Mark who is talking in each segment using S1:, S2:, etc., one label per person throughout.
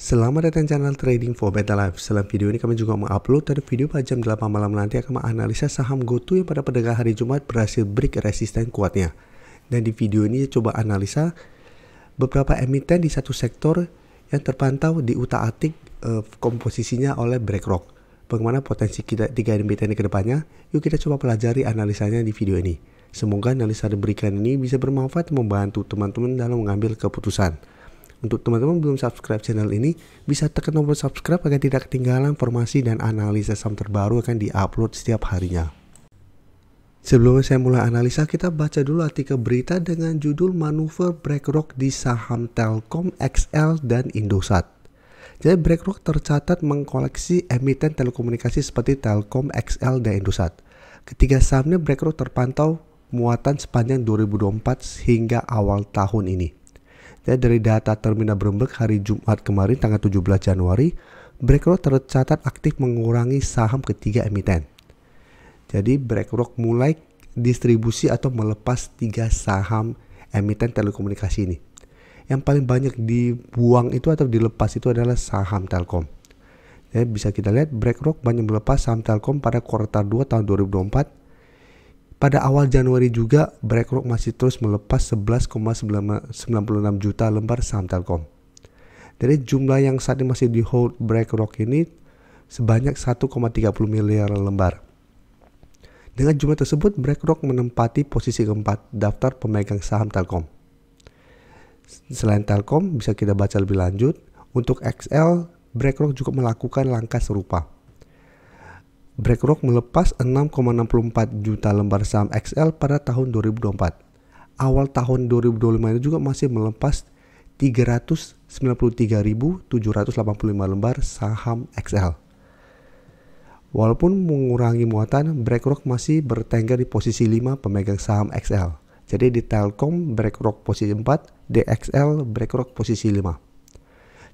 S1: Selamat datang channel Trading for Better Life. Dalam video ini kami juga mengupload dari video pada jam 8 malam nanti akan menganalisa saham GoTo yang pada perdagangan hari Jumat berhasil break resisten kuatnya. Dan di video ini coba analisa beberapa emiten di satu sektor yang terpantau di utak-atik komposisinya oleh BlackRock. Bagaimana potensi kita 3 emiten ini ke depannya? Yuk kita coba pelajari analisanya di video ini. Semoga analisa diberikan ini bisa bermanfaat dan membantu teman-teman dalam mengambil keputusan. Untuk teman-teman belum subscribe channel ini, bisa tekan tombol subscribe agar tidak ketinggalan informasi dan analisa saham terbaru akan diupload setiap harinya. Sebelum saya mulai analisa, kita baca dulu artikel berita dengan judul Manuver BlackRock di saham Telkom, XL, dan Indosat. Jadi BlackRock tercatat mengkoleksi emiten telekomunikasi seperti Telkom, XL, dan Indosat. Ketiga sahamnya BlackRock terpantau muatan sepanjang 2024 hingga awal tahun ini. Jadi dari data terminal Bloomberg hari Jumat kemarin tanggal 17 Januari, BlackRock tercatat aktif mengurangi saham ketiga emiten. Jadi BlackRock mulai distribusi atau melepas 3 saham emiten telekomunikasi ini. Yang paling banyak dibuang itu atau dilepas itu adalah saham Telkom. Jadi bisa kita lihat BlackRock banyak melepas saham Telkom pada kuartal 2 tahun 2024. Pada awal Januari juga, BlackRock masih terus melepas 11,96 juta lembar saham Telkom. Dari jumlah yang saat ini masih di hold BlackRock ini sebanyak 1,30 miliar lembar. Dengan jumlah tersebut, BlackRock menempati posisi keempat daftar pemegang saham Telkom. Selain Telkom, bisa kita baca lebih lanjut, untuk XL, BlackRock juga melakukan langkah serupa. BlackRock melepas 6,64 juta lembar saham XL pada tahun 2024. Awal tahun 2025 ini juga masih melepas 393.785 lembar saham XL. Walaupun mengurangi muatan, BlackRock masih bertengger di posisi 5 pemegang saham XL. Jadi di Telkom, BlackRock posisi 4, di XL, BlackRock posisi 5.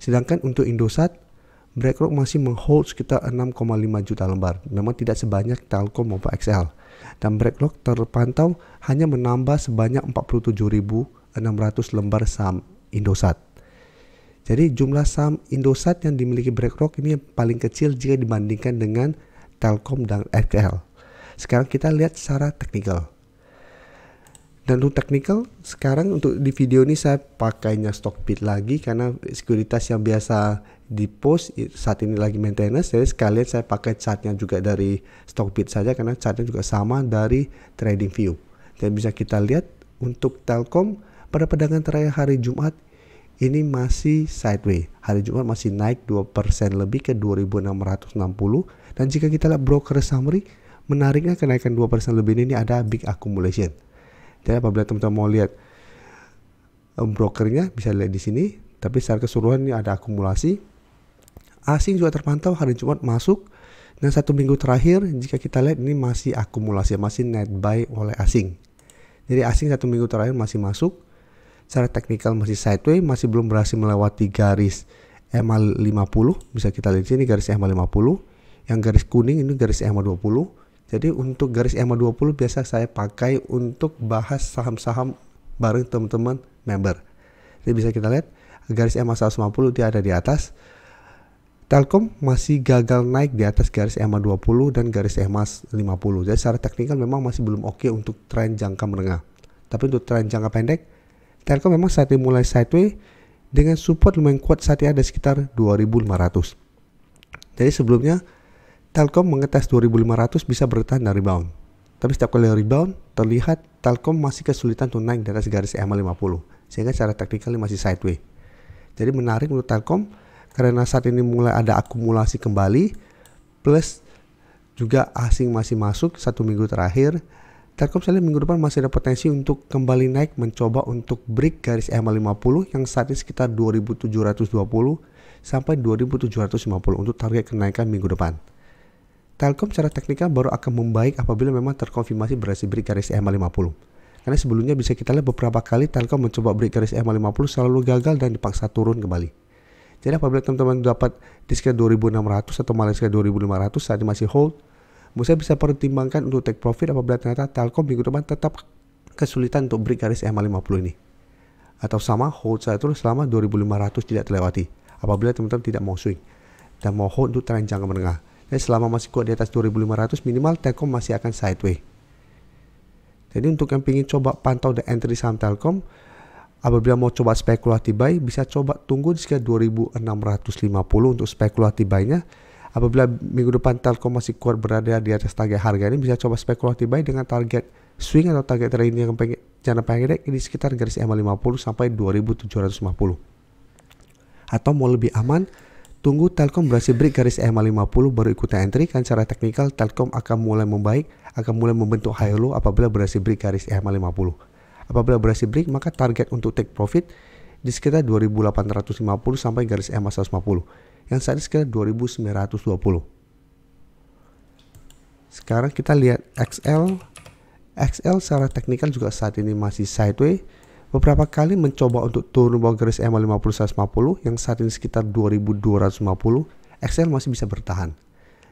S1: Sedangkan untuk Indosat, BlackRock masih menghold sekitar 6,5 juta lembar, memang tidak sebanyak Telkom maupun XL. Dan BlackRock terpantau hanya menambah sebanyak 47.600 lembar saham Indosat. Jadi jumlah saham Indosat yang dimiliki BlackRock ini paling kecil jika dibandingkan dengan Telkom dan XL. Sekarang kita lihat secara teknikal. Dan untuk teknikal, sekarang untuk di video ini saya pakainya Stockbit lagi karena sekuritas yang biasa di post saat ini lagi maintenance. Jadi sekalian saya pakai chartnya juga dari Stockbit saja karena chartnya juga sama dari TradingView. Dan bisa kita lihat untuk Telkom pada perdagangan terakhir hari Jumat ini masih sideways. Hari Jumat masih naik 2% lebih ke 2.660. Dan jika kita lihat broker summary, menariknya kenaikan 2% lebih ini ada big accumulation. Jadi apabila teman-teman mau lihat brokernya bisa lihat di sini, tapi secara keseluruhan ini ada akumulasi. Asing juga terpantau hari Jumat masuk, dan 1 minggu terakhir jika kita lihat ini masih akumulasi, masih net buy oleh asing. Jadi asing 1 minggu terakhir masih masuk. Secara teknikal masih sideways, masih belum berhasil melewati garis EMA 50. Bisa kita lihat di sini garis EMA 50. Yang garis kuning ini garis EMA 20. Jadi untuk garis EMA 20 biasa saya pakai untuk bahas saham-saham bareng teman-teman member. Jadi bisa kita lihat garis EMA 150 dia ada di atas. Telkom masih gagal naik di atas garis EMA 20 dan garis EMA 50. Jadi secara teknikal memang masih belum oke untuk tren jangka menengah. Tapi untuk tren jangka pendek, Telkom memang saat ini mulai sideways dengan support lumayan kuat saat ini ada sekitar 2.500. Jadi sebelumnya Telkom mengetes 2.500 bisa bertahan dan rebound. Tapi setiap kali rebound, terlihat Telkom masih kesulitan untuk naik di atas garis EMA 50. Sehingga secara teknikal masih sideways. Jadi menarik untuk Telkom karena saat ini mulai ada akumulasi kembali. Plus juga asing masih masuk 1 minggu terakhir. Telkom saya lihat minggu depan masih ada potensi untuk kembali naik mencoba untuk break garis EMA 50 yang saat ini sekitar 2.720 sampai 2.750 untuk target kenaikan minggu depan. Telkom secara teknikal baru akan membaik apabila memang terkonfirmasi berhasil break garis EMA 50. Karena sebelumnya bisa kita lihat beberapa kali Telkom mencoba break garis EMA 50 selalu gagal dan dipaksa turun kembali. Jadi apabila teman-teman dapat di sekitar 2.600 atau malah sekitar 2.500 saat ini masih hold, saya bisa pertimbangkan untuk take profit apabila ternyata Telkom minggu depan tetap kesulitan untuk break garis EMA 50 ini. Atau sama hold saya terus selama 2.500 tidak terlewati. apabila teman-teman tidak mau swing dan mau hold untuk tren jangka menengah. Jadi selama masih kuat di atas 2500 minimal Telkom masih akan sideways. Jadi untuk yang ingin coba pantau the entry saham Telkom, apabila mau coba spekulatif buy, bisa coba tunggu di sekitar 2650 untuk spekulatif buy-nya. Apabila minggu depan Telkom masih kuat berada di atas target harga ini, bisa coba spekulatif buy dengan target swing atau target trading yang jangka pendek di sekitar garis EMA 50 sampai 2750. Atau mau lebih aman, tunggu Telkom berhasil break garis EMA 50 baru ikutan entry, kan secara teknikal Telkom akan mulai membaik, akan mulai membentuk high low apabila berhasil break garis EMA 50. Apabila berhasil break, maka target untuk take profit di sekitar 2850 sampai garis EMA 150 yang saat ini sekitar 2920. Sekarang kita lihat XL secara teknikal juga saat ini masih sideways. Beberapa kali mencoba untuk turun bawah garis EMA 50 150 yang saat ini sekitar 2250, XL masih bisa bertahan.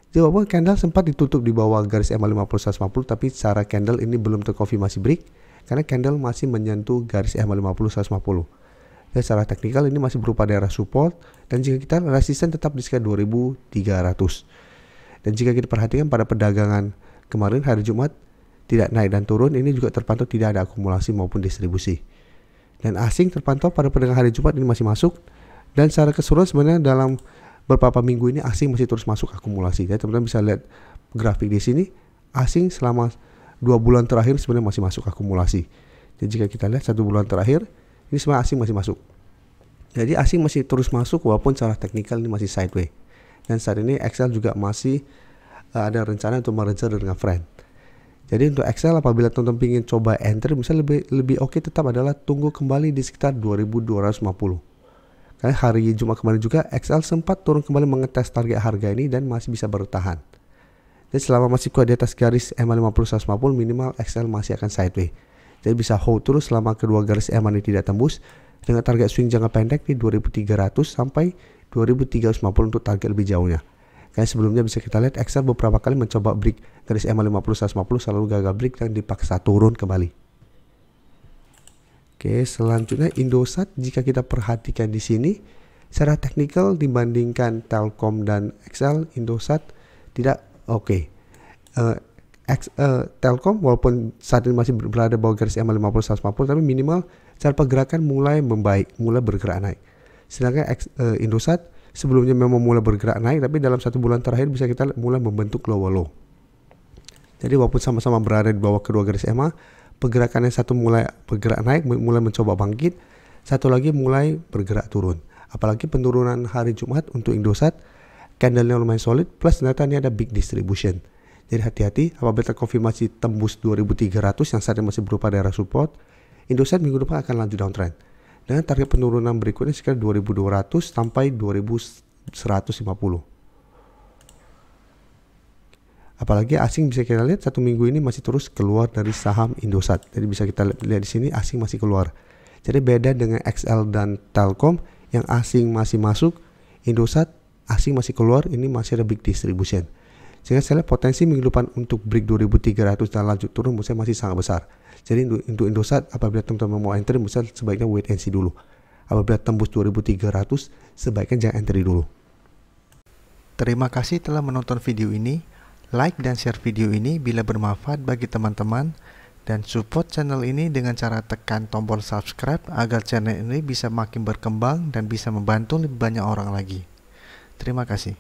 S1: Jadi walaupun candle sempat ditutup di bawah garis EMA 50 150, tapi secara candle ini belum terkonfirmasi break karena candle masih menyentuh garis EMA 50 150. Dan secara teknikal ini masih berupa daerah support, dan jika kita resisten tetap di sekitar 2300. Dan jika kita perhatikan pada perdagangan kemarin hari Jumat tidak naik dan turun, ini juga terpantau tidak ada akumulasi maupun distribusi. Dan asing terpantau pada perdagangan hari Jumat ini masih masuk, dan secara keseluruhan sebenarnya dalam beberapa minggu ini asing masih terus masuk akumulasi. Jadi teman-teman bisa lihat grafik di sini, asing selama 2 bulan terakhir sebenarnya masih masuk akumulasi. Dan jika kita lihat 1 bulan terakhir, ini sebenarnya asing masih masuk. Jadi asing masih terus masuk walaupun secara teknikal ini masih sideways. Dan saat ini XL juga masih ada rencana untuk merger dengan friend. Jadi untuk XL apabila teman-teman ingin coba enter, misalnya lebih oke tetap adalah tunggu kembali di sekitar 2250. Karena hari Jumat kemarin juga XL sempat turun kembali mengetes target harga ini dan masih bisa bertahan. Jadi selama masih kuat di atas garis EMA 50 150 minimal XL masih akan sideways. Jadi bisa hold terus selama kedua garis EMA ini tidak tembus dengan target swing jangka pendek di 2300 sampai 2350 untuk target lebih jauhnya. Kayak sebelumnya bisa kita lihat XL beberapa kali mencoba break garis EMA 50 150 selalu gagal break dan dipaksa turun kembali. Oke, selanjutnya Indosat, jika kita perhatikan di sini secara teknikal dibandingkan Telkom dan XL, Indosat tidak oke. Telkom walaupun saat ini masih berada bawah garis EMA 50 150 tapi minimal secara pergerakan mulai membaik, mulai bergerak naik. Sedangkan Indosat sebelumnya memang mulai bergerak naik, tapi dalam 1 bulan terakhir bisa kita mulai membentuk lower low. Jadi walaupun sama-sama berada di bawah kedua garis EMA, pergerakan yang satu mulai bergerak naik, mulai mencoba bangkit, satu lagi mulai bergerak turun. Apalagi penurunan hari Jumat untuk Indosat, candle-nya lumayan solid, plus ternyata ini ada big distribution. Jadi hati-hati apabila terkonfirmasi tembus 2300 yang saat ini masih berupa daerah support, Indosat minggu depan akan lanjut downtrend. Dengan target penurunan berikutnya sekitar 2200 sampai 2150. Apalagi asing bisa kita lihat 1 minggu ini masih terus keluar dari saham Indosat. Jadi bisa kita lihat di sini asing masih keluar. Jadi beda dengan XL dan Telkom yang asing masih masuk, Indosat asing masih keluar, ini masih ada big distribution. Sehingga saya lihat potensi minggu depan untuk break 2300 dan lanjut turun menurut saya masih sangat besar. Jadi untuk Indosat apabila teman-teman mau entry sebaiknya wait and see dulu. Apabila tembus 2300 sebaiknya jangan entry dulu.
S2: Terima kasih telah menonton video ini. Like dan share video ini bila bermanfaat bagi teman-teman, dan support channel ini dengan cara tekan tombol subscribe agar channel ini bisa makin berkembang dan bisa membantu lebih banyak orang lagi. Terima kasih.